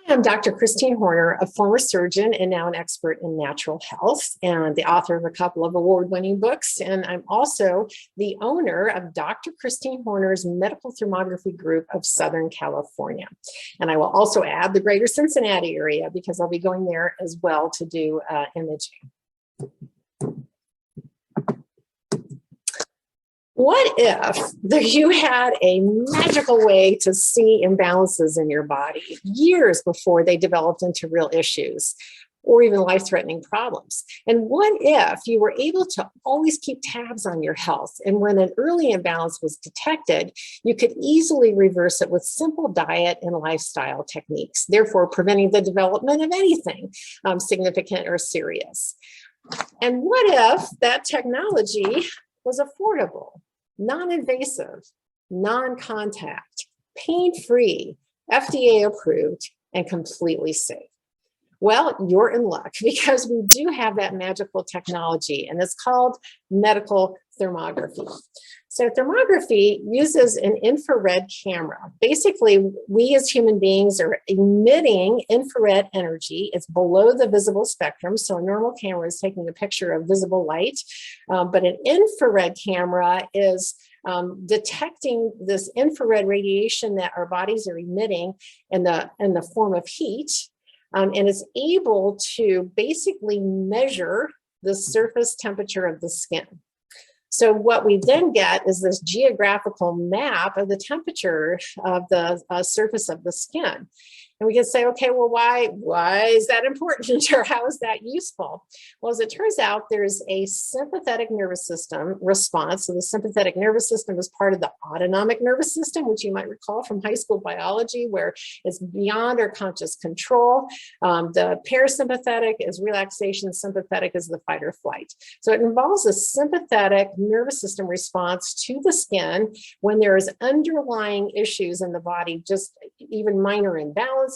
I'm Dr. Christine Horner, a former surgeon and now an expert in natural health and the author of a couple of award-winning books. And I'm also the owner of Dr. Christine Horner's Medical Thermography Group of Southern California. And I will also add the greater Cincinnati area because I'll be going there as well to do imaging. What if you had a magical way to see imbalances in your body years before they developed into real issues or even life-threatening problems? And what if you were able to always keep tabs on your health, and when an early imbalance was detected, you could easily reverse it with simple diet and lifestyle techniques, therefore preventing the development of anything significant or serious? And what if that technology was affordable, non-invasive, non-contact, pain-free, FDA approved, and completely safe? Well, you're in luck because we do have that magical technology, and it's called medical thermography. So thermography uses an infrared camera. Basically, we as human beings are emitting infrared energy. It's below the visible spectrum. So a normal camera is taking a picture of visible light, but an infrared camera is detecting this infrared radiation that our bodies are emitting in the form of heat, and is able to basically measure the surface temperature of the skin. So what we then get is this geographical map of the temperature of the surface of the skin. And we can say, okay, well, why is that important, or how is that useful? Well, as it turns out, there's a sympathetic nervous system response. So the sympathetic nervous system is part of the autonomic nervous system, which you might recall from high school biology, where it's beyond our conscious control. The parasympathetic is relaxation, sympathetic is the fight or flight. So it involves a sympathetic nervous system response to the skin when there's underlying issues in the body, just even minor imbalances,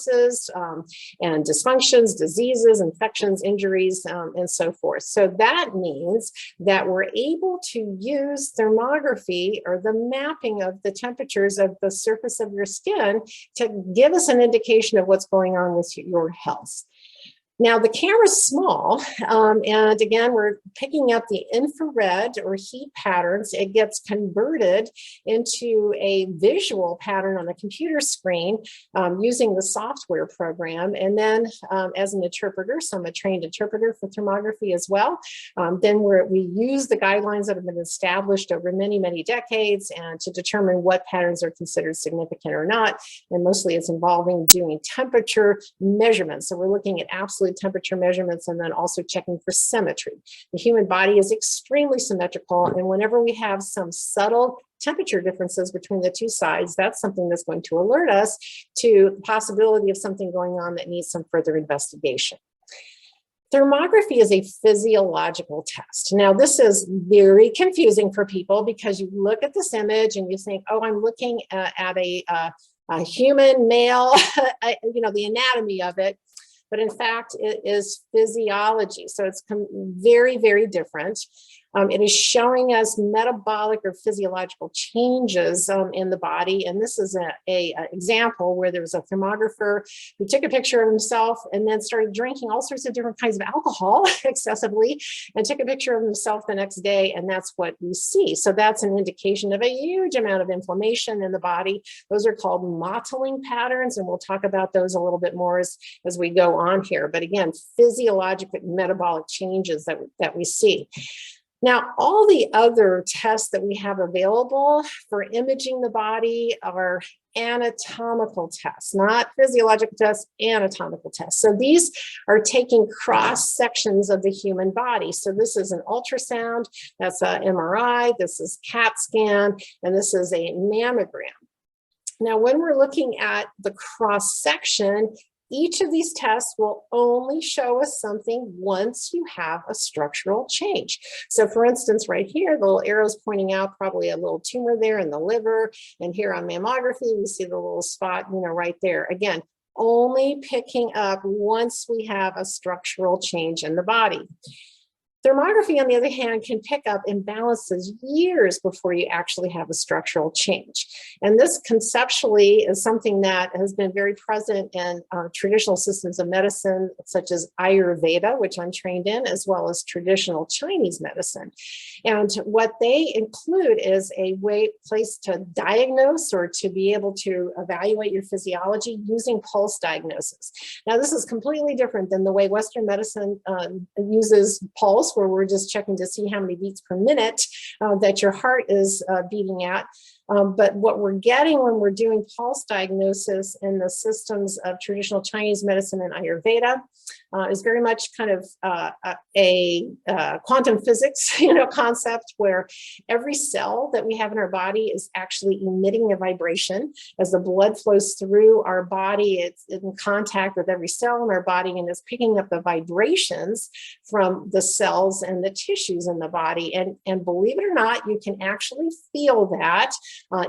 and dysfunctions, diseases, infections, injuries, and so forth. So that means that we're able to use thermography, or the mapping of the temperatures of the surface of your skin, to give us an indication of what's going on with your health. Now, the camera's small, and again, we're picking up the infrared or heat patterns. It gets converted into a visual pattern on the computer screen using the software program. And then as an interpreter, so I'm a trained interpreter for thermography as well, then we use the guidelines that have been established over many, many decades, and to determine what patterns are considered significant or not. And mostly it's involving doing temperature measurements. So we're looking at absolute temperature measurements, and then also checking for symmetry. The human body is extremely symmetrical, and whenever we have some subtle temperature differences between the two sides, that's something that's going to alert us to the possibility of something going on that needs some further investigation. Thermography is a physiological test. Now, this is very confusing for people because you look at this image and you think, oh, I'm looking at a human male, the anatomy of it. But in fact, it is physiology. So it's very, very different. It is showing us metabolic or physiological changes in the body. And this is an example where there was a thermographer who took a picture of himself and then started drinking all sorts of different kinds of alcohol excessively, and took a picture of himself the next day. And that's what we see. So that's an indication of a huge amount of inflammation in the body. Those are called mottling patterns. And we'll talk about those a little bit more as we go on here. But again, physiological metabolic changes that we see. Now, all the other tests that we have available for imaging the body are anatomical tests, not physiological tests, anatomical tests. So these are taking cross sections of the human body. So this is an ultrasound, that's an MRI, this is CAT scan, and this is a mammogram. Now, when we're looking at the cross section, each of these tests will only show us something once you have a structural change. So for instance, right here, the little arrow's pointing out probably a little tumor there in the liver. And here on mammography, we see the little spot, right there. Again, only picking up once we have a structural change in the body. Thermography, on the other hand, can pick up imbalances years before you actually have a structural change. And this conceptually is something that has been very present in traditional systems of medicine, such as Ayurveda, which I'm trained in, as well as traditional Chinese medicine. And what they include is a place to diagnose or to be able to evaluate your physiology using pulse diagnosis. Now, this is completely different than the way Western medicine uses pulse, where we're just checking to see how many beats per minute that your heart is beating at. But what we're getting when we're doing pulse diagnosis in the systems of traditional Chinese medicine and Ayurveda is very much kind of a quantum physics, concept where every cell that we have in our body is actually emitting a vibration. As the blood flows through our body, it's in contact with every cell in our body and is picking up the vibrations from the cells and the tissues in the body. And believe it or not, you can actually feel that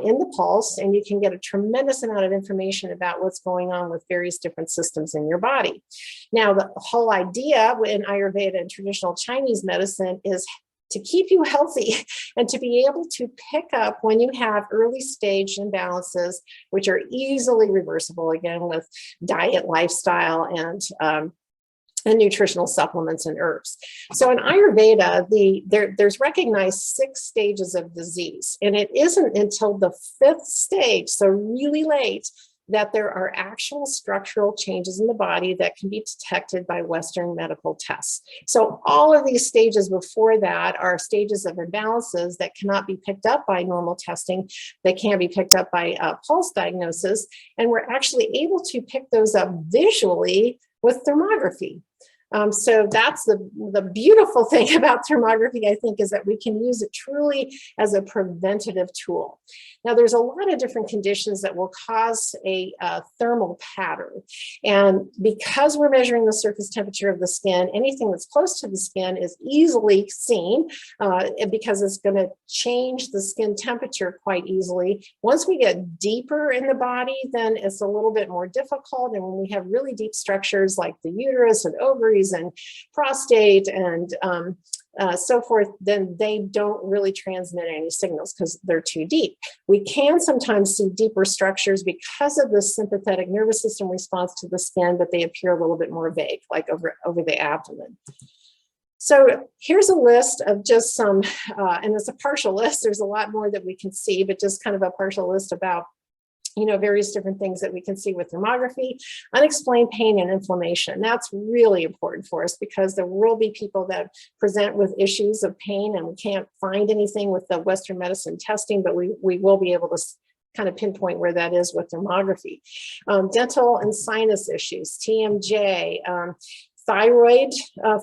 in the pulse, and you can get a tremendous amount of information about what's going on with various different systems in your body. Now, the whole idea in Ayurveda and traditional Chinese medicine is to keep you healthy and to be able to pick up when you have early stage imbalances, which are easily reversible, again, with diet, lifestyle, and nutritional supplements and herbs. So in Ayurveda, there's recognized 6 stages of disease, and it isn't until the 5th stage, so really late, that there are actual structural changes in the body that can be detected by Western medical tests. So all of these stages before that are stages of imbalances that cannot be picked up by normal testing. They can be picked up by pulse diagnosis, and we're actually able to pick those up visually with thermography. So that's the beautiful thing about thermography, I think, is that we can use it truly as a preventative tool. Now, there's a lot of different conditions that will cause a thermal pattern. And because we're measuring the surface temperature of the skin, anything that's close to the skin is easily seen because it's going to change the skin temperature quite easily. Once we get deeper in the body, then it's a little bit more difficult. And when we have really deep structures like the uterus and ovaries and prostate and so forth, then they don't really transmit any signals because they're too deep. We can sometimes see deeper structures because of the sympathetic nervous system response to the skin, but they appear a little bit more vague, like over the abdomen. So here's a list of just some, and it's a partial list. There's a lot more that we can see, but just kind of a partial list about various different things that we can see with thermography. Unexplained pain and inflammation. That's really important for us because there will be people that present with issues of pain and we can't find anything with the Western medicine testing, but we will be able to kind of pinpoint where that is with thermography. Dental and sinus issues, TMJ, thyroid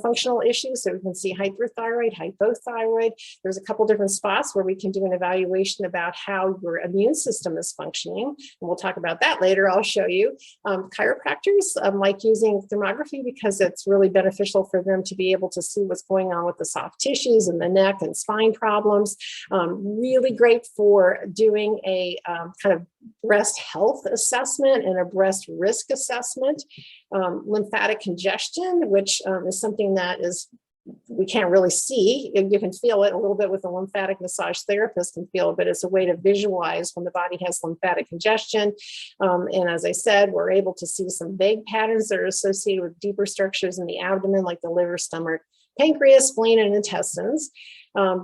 functional issues. So we can see hyperthyroid, hypothyroid. There's a couple different spots where we can do an evaluation about how your immune system is functioning. And we'll talk about that later. I'll show you. Chiropractors like using thermography because it's really beneficial for them to be able to see what's going on with the soft tissues and the neck and spine problems. Really great for doing a kind of breast health assessment and a breast risk assessment. Lymphatic congestion, which is something that we can't really see. You can feel it a little bit with a lymphatic massage therapist can feel it, but it's a way to visualize when the body has lymphatic congestion. And as I said, we're able to see some vague patterns that are associated with deeper structures in the abdomen, like the liver, stomach, pancreas, spleen, and intestines.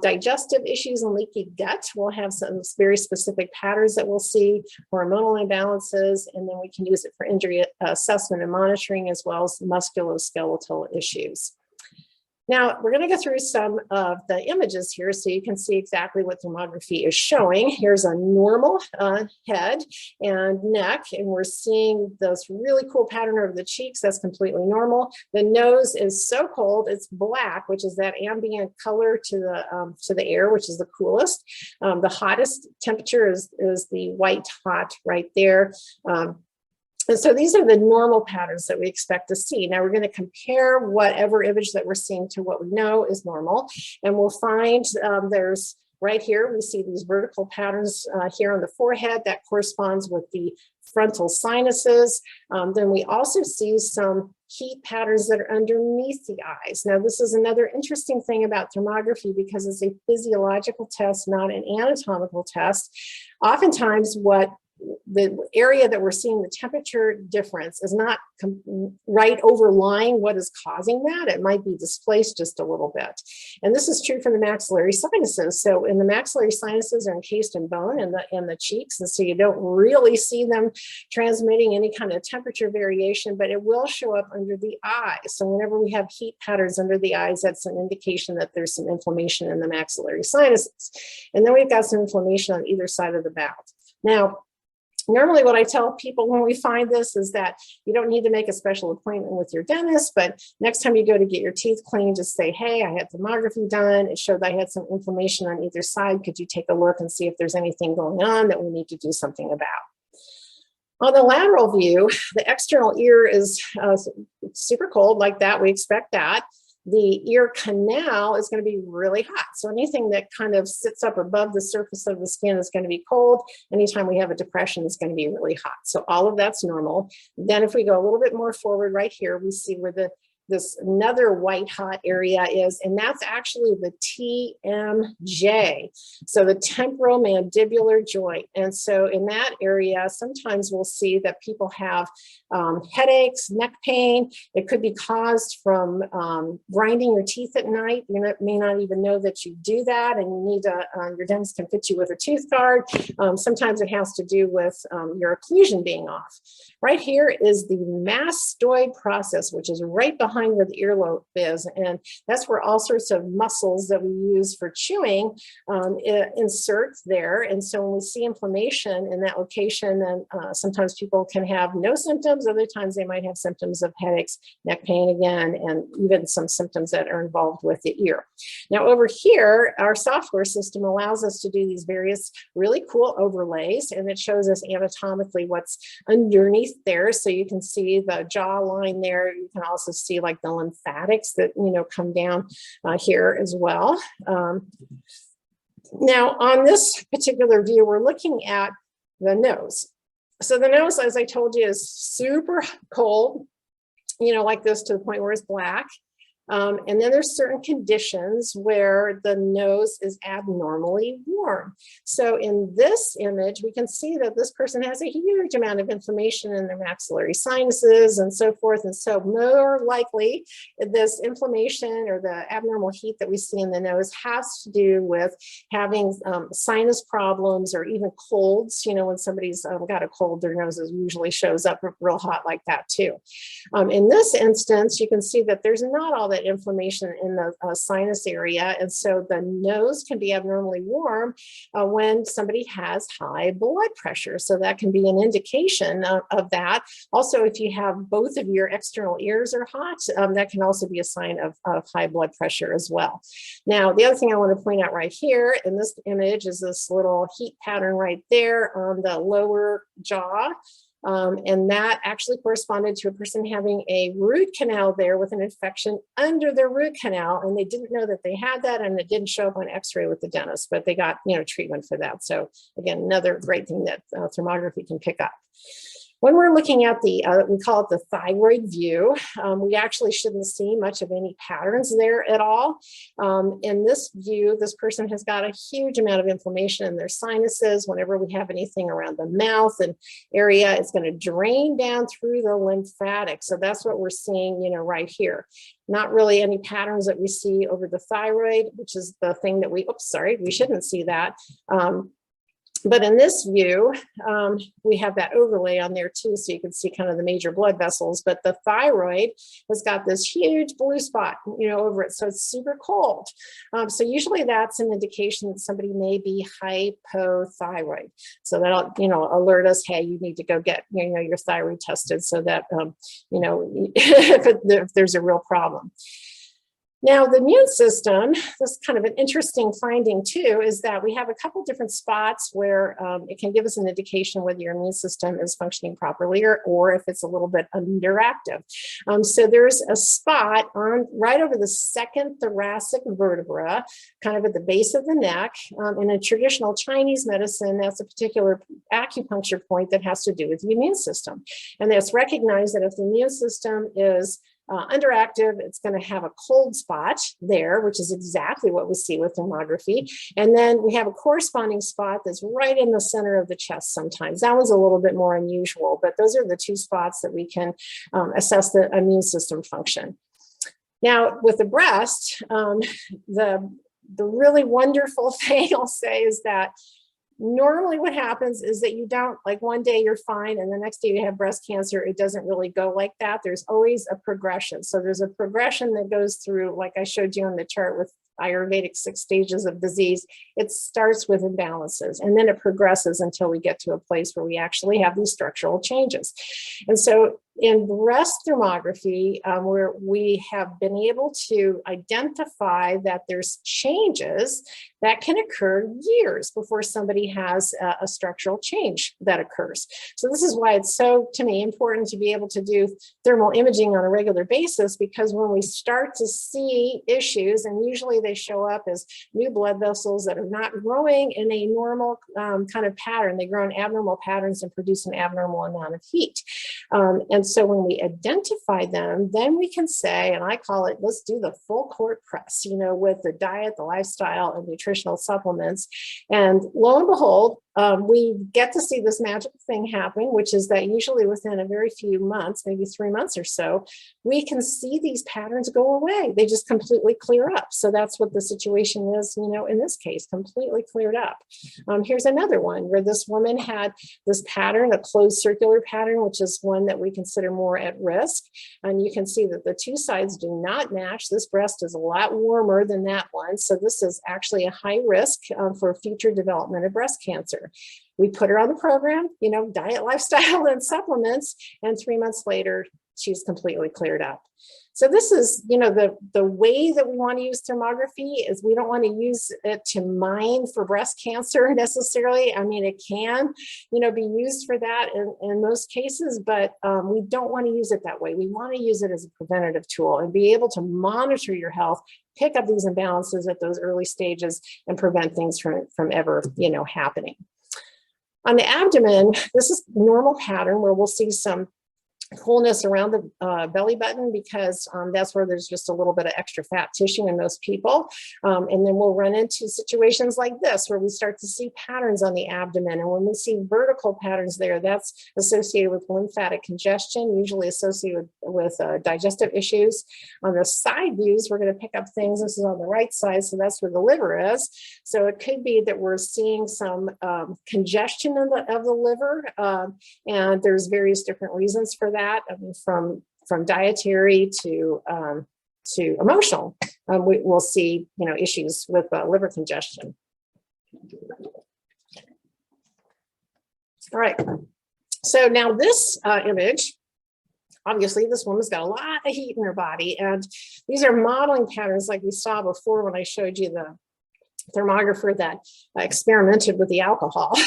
Digestive issues and leaky gut will have some very specific patterns that we'll see, hormonal imbalances, and then we can use it for injury assessment and monitoring, as well as musculoskeletal issues. Now, we're going to go through some of the images here so you can see exactly what thermography is showing. Here's a normal head and neck, and we're seeing this really cool pattern over the cheeks. That's completely normal. The nose is so cold, it's black, which is that ambient color to the air, which is the coolest. The hottest temperature is the white hot right there. And so these are the normal patterns that we expect to see. Now we're going to compare whatever image that we're seeing to what we know is normal. And we'll find there's Right here, we see these vertical patterns here on the forehead that corresponds with the frontal sinuses. Then we also see some heat patterns that are underneath the eyes. Now, this is another interesting thing about thermography because it's a physiological test, not an anatomical test. Oftentimes, what the area that we're seeing the temperature difference is not right overlying what is causing that. It might be displaced just a little bit. And this is true for the maxillary sinuses. So in the maxillary sinuses are encased in bone in the cheeks. And so you don't really see them transmitting any kind of temperature variation, but it will show up under the eyes. So whenever we have heat patterns under the eyes, that's an indication that there's some inflammation in the maxillary sinuses. And then we've got some inflammation on either side of the mouth. Now, normally what I tell people when we find this is that you don't need to make a special appointment with your dentist, but next time you go to get your teeth cleaned, just say, hey, I had thermography done. It showed I had some inflammation on either side. Could you take a look and see if there's anything going on that we need to do something about? On the lateral view, the external ear is super cold like that. We expect that. The ear canal is going to be really hot. So anything that kind of sits up above the surface of the skin is going to be cold. Anytime we have a depression, it's going to be really hot. So all of that's normal. Then if we go a little bit more forward right here, we see where this another white hot area is, and that's actually the TMJ, so the temporal mandibular joint. And so in that area, sometimes we'll see that people have headaches, neck pain. It could be caused from grinding your teeth at night. You may not even know that you do that, and you need to, your dentist can fit you with a tooth guard. Sometimes it has to do with your occlusion being off. Right here is the mastoid process, which is right behind where the earlobe is, and that's where all sorts of muscles that we use for chewing insert there. And so when we see inflammation in that location, then sometimes people can have no symptoms. Other times they might have symptoms of headaches, neck pain again, and even some symptoms that are involved with the ear. Now over here, our software system allows us to do these various really cool overlays, and it shows us anatomically what's underneath there. So you can see the jaw line there. You can also see like the lymphatics that, come down here as well. Now on this particular view, we're looking at the nose. So the nose, as I told you, is super cold, like this, to the point where it's black. And then there's certain conditions where the nose is abnormally warm. So in this image, we can see that this person has a huge amount of inflammation in their maxillary sinuses and so forth. And so more likely, this inflammation or the abnormal heat that we see in the nose has to do with having sinus problems or even colds. When somebody's got a cold, their nose usually shows up real hot like that too. In this instance, you can see that there's not all that inflammation in the sinus area, and so the nose can be abnormally warm when somebody has high blood pressure. So that can be an indication of that. Also, if you have both of your external ears are hot, that can also be a sign of high blood pressure as well. Now, the other thing I want to point out right here in this image is this little heat pattern right there on the lower jaw. And that actually corresponded to a person having a root canal there with an infection under their root canal. And they didn't know that they had that, and it didn't show up on x-ray with the dentist, but they got, treatment for that. So again, another great thing that thermography can pick up. When we're looking at the, we call it the thyroid view, we actually shouldn't see much of any patterns there at all. In this view, this person has got a huge amount of inflammation in their sinuses. Whenever we have anything around the mouth and area, it's going to drain down through the lymphatic. So that's what we're seeing, right here. Not really any patterns that we see over the thyroid, which is the thing that we shouldn't see that. But in this view, we have that overlay on there too, so you can see kind of the major blood vessels. But the thyroid has got this huge blue spot, over it, so it's super cold. So usually that's an indication that somebody may be hypothyroid. So that'll, alert us, hey, you need to go get, your thyroid tested, so that, if there's a real problem. Now, the immune system, this is kind of an interesting finding too, is that we have a couple different spots where it can give us an indication whether your immune system is functioning properly or if it's a little bit underactive. So there's a spot on right over the second thoracic vertebra, kind of at the base of the neck. In a traditional Chinese medicine, that's a particular acupuncture point that has to do with the immune system. And it's recognized that if the immune system is underactive, it's going to have a cold spot there, which is exactly what we see with thermography. And then we have a corresponding spot that's right in the center of the chest sometimes. That was a little bit more unusual, but those are the two spots that we can assess the immune system function. Now, with the breast, the really wonderful thing I'll say is that normally what happens is that you don't, like one day you're fine and the next day you have breast cancer. It doesn't really go like that. There's always a progression. So there's a progression that goes through, like I showed you on the chart with Ayurvedic 6 stages of disease. It starts with imbalances and then it progresses until we get to a place where we actually have these structural changes. And so in breast thermography, where we have been able to identify that there's changes that can occur years before somebody has a structural change that occurs. So this is why it's so, to me, important to be able to do thermal imaging on a regular basis, because when we start to see issues, and usually they show up as new blood vessels that are not growing in a normal kind of pattern, they grow in abnormal patterns and produce an abnormal amount of heat. And so when we identify them, then we can say, and I call it, let's do the full court press, you know, with the diet, the lifestyle, and nutritional supplements. And lo and behold, we get to see this magical thing happen, which is that usually within a very few months, maybe 3 months or so, we can see these patterns go away. They just completely clear up. So that's what the situation is, you know, in this case, completely cleared up. Here's another one where this woman had this pattern, a closed circular pattern, which is one that we consider more at risk. And you can see that the two sides do not match. This breast is a lot warmer than that one. So this is actually a high risk for future development of breast cancer. We put her on the program, you know, diet, lifestyle, and supplements, and 3 months later, she's completely cleared up. So this is, you know, the way that we want to use thermography is we don't want to use it to mine for breast cancer necessarily. I mean, it can, you know, be used for that in most cases, but we don't want to use it that way. We want to use it as a preventative tool and be able to monitor your health, pick up these imbalances at those early stages, and prevent things from ever, you know, happening. On the abdomen, this is normal pattern where we'll see some coolness around the belly button because that's where there's just a little bit of extra fat tissue in most people. And then we'll run into situations like this where we start to see patterns on the abdomen. And when we see vertical patterns there, that's associated with lymphatic congestion, usually associated with digestive issues. On the side views, we're going to pick up things. This is on the right side, so that's where the liver is. So it could be that we're seeing some congestion of the liver, and there's various different reasons for that. I mean, from dietary to emotional, we'll see, you know, issues with liver congestion. All right. So now this image, obviously this woman's got a lot of heat in her body, and these are modeling patterns like we saw before when I showed you the thermographer that experimented with the alcohol,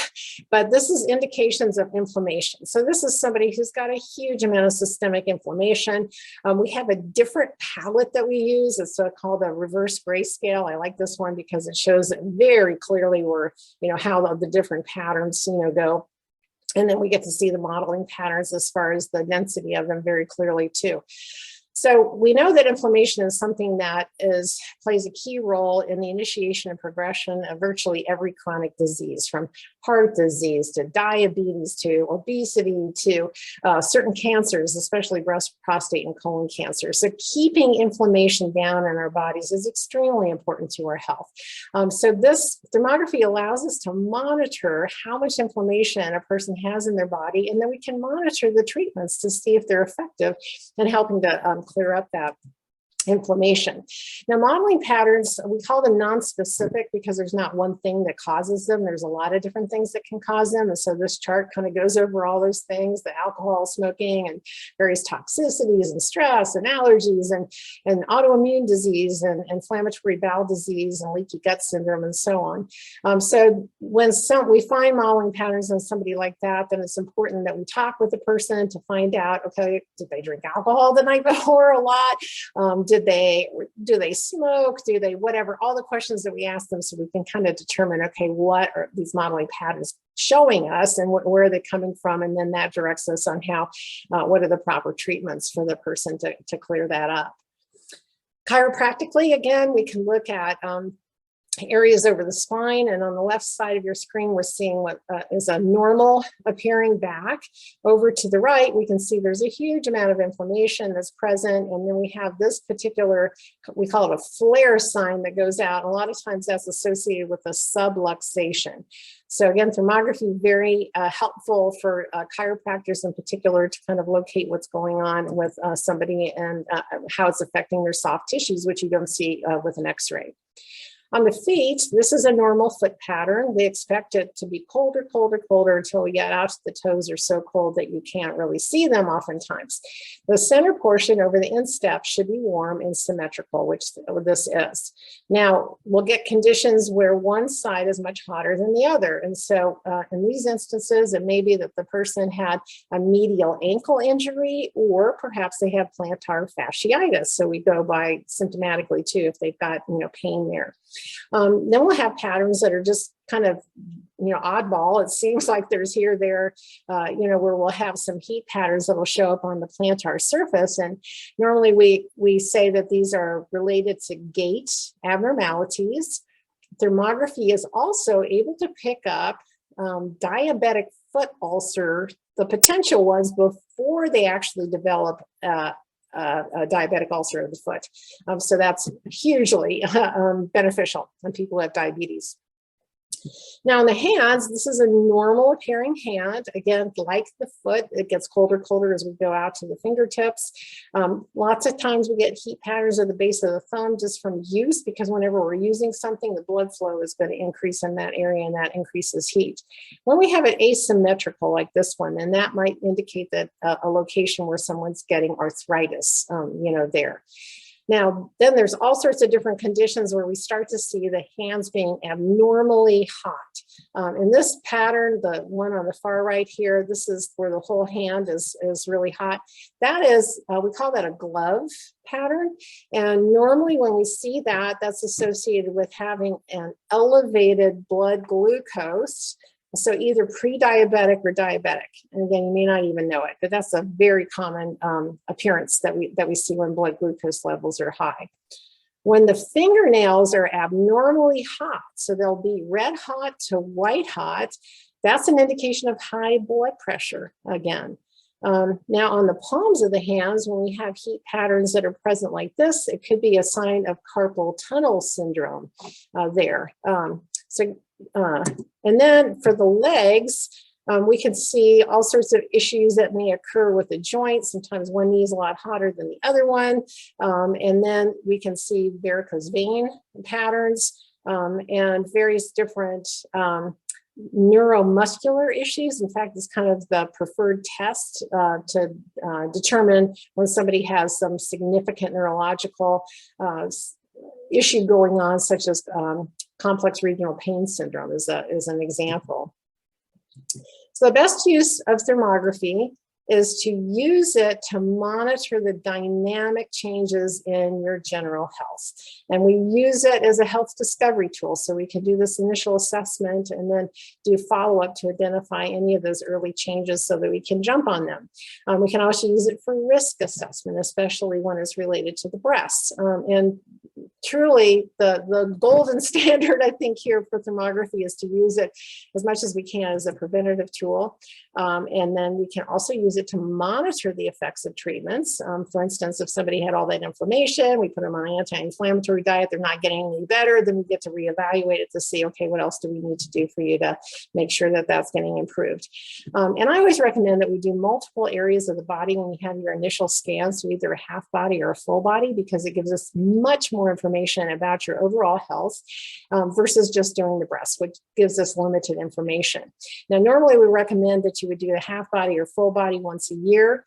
but this is indications of inflammation. So this is somebody who's got a huge amount of systemic inflammation. We have a different palette that we use. It's called a reverse grayscale. I like this one because it shows it very clearly where, you know, how the different patterns, you know, go. And then we get to see the modeling patterns as far as the density of them very clearly too. So we know that inflammation is something that plays a key role in the initiation and progression of virtually every chronic disease, from heart disease to diabetes to obesity to certain cancers, especially breast, prostate, and colon cancer. So keeping inflammation down in our bodies is extremely important to our health. So this thermography allows us to monitor how much inflammation a person has in their body, and then we can monitor the treatments to see if they're effective in helping to clear up that inflammation. Now, modeling patterns, we call them non-specific because there's not one thing that causes them. There's a lot of different things that can cause them. And so this chart kind of goes over all those things, the alcohol, smoking, and various toxicities and stress and allergies and autoimmune disease and inflammatory bowel disease and leaky gut syndrome and so on. So when we find modeling patterns in somebody like that, then it's important that we talk with the person to find out, okay, did they drink alcohol the night before a lot? Do they smoke? Do they whatever? All the questions that we ask them, so we can kind of determine, okay, what are these modeling patterns showing us, and where are they coming from? And then that directs us on how, what are the proper treatments for the person to clear that up. Chiropractically, again, we can look at areas over the spine, and on the left side of your screen, we're seeing what is a normal appearing back. Over to the right, we can see there's a huge amount of inflammation that's present, and then we have this particular, we call it a flare sign that goes out. A lot of times that's associated with a subluxation. So again, thermography, very helpful for chiropractors in particular to kind of locate what's going on with somebody and how it's affecting their soft tissues, which you don't see with an x-ray. On the feet, this is a normal foot pattern. We expect it to be colder, colder, colder until we get out to the toes are so cold that you can't really see them oftentimes. The center portion over the instep should be warm and symmetrical, which this is. Now, we'll get conditions where one side is much hotter than the other. And so in these instances, it may be that the person had a medial ankle injury, or perhaps they have plantar fasciitis. So we go by symptomatically too, if they've got pain there. Then we'll have patterns that are just kind of, oddball. It seems like there's here, there, where we'll have some heat patterns that will show up on the plantar surface. And normally we say that these are related to gait abnormalities. Thermography is also able to pick up diabetic foot ulcer, the potential ones before they actually develop a diabetic ulcer of the foot. So that's hugely beneficial when people have diabetes. Now in the hands, this is a normal appearing hand. Again, like the foot, it gets colder, colder as we go out to the fingertips. Lots of times we get heat patterns at the base of the thumb just from use, because whenever we're using something, the blood flow is going to increase in that area, and that increases heat. When we have it asymmetrical like this one, then that might indicate that a location where someone's getting arthritis, there. Now, then there's all sorts of different conditions where we start to see the hands being abnormally hot. In this pattern, the one on the far right here, this is where the whole hand is really hot. That is, we call that a glove pattern. And normally when we see that, that's associated with having an elevated blood glucose. So either pre-diabetic or diabetic. And again, you may not even know it, but that's a very common appearance that we see when blood glucose levels are high. When the fingernails are abnormally hot, so they'll be red hot to white hot, that's an indication of high blood pressure again. Now on the palms of the hands, when we have heat patterns that are present like this, it could be a sign of carpal tunnel syndrome there. And then for the legs, we can see all sorts of issues that may occur with the joints. Sometimes one knee is a lot hotter than the other one. And then we can see varicose vein patterns and various different neuromuscular issues. In fact, it's kind of the preferred test to determine when somebody has some significant neurological issue going on, such as complex regional pain syndrome is an example. So the best use of thermography is to use it to monitor the dynamic changes in your general health. And we use it as a health discovery tool. So we can do this initial assessment and then do follow-up to identify any of those early changes so that we can jump on them. We can also use it for risk assessment, especially when it's related to the breasts. And truly the golden standard, I think, here for thermography is to use it as much as we can as a preventative tool. And then we can also use it to monitor the effects of treatments. For instance, if somebody had all that inflammation, we put them on an anti-inflammatory diet, they're not getting any better, then we get to reevaluate it to see, okay, what else do we need to do for you to make sure that that's getting improved? And I always recommend that we do multiple areas of the body when we have your initial scan, so either a half body or a full body, because it gives us much more information about your overall health versus just doing the breast, which gives us limited information. Now, normally we recommend that you would do a half body or full body once a year.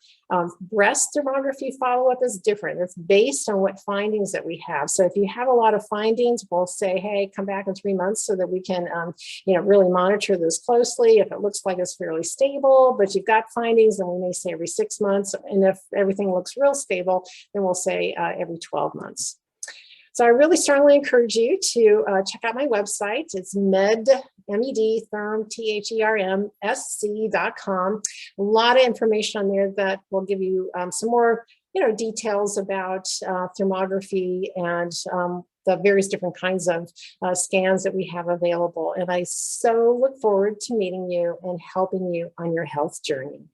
Breast thermography follow-up is different. It's based on what findings that we have. So if you have a lot of findings, we'll say, hey, come back in 3 months so that we can really monitor this closely. If it looks like it's fairly stable, but you've got findings, then we may say every 6 months. And if everything looks real stable, then we'll say every 12 months. So I really strongly encourage you to check out my website. It's thermsc.com. A lot of information on there that will give you some more details about thermography and the various different kinds of scans that we have available. And I so look forward to meeting you and helping you on your health journey.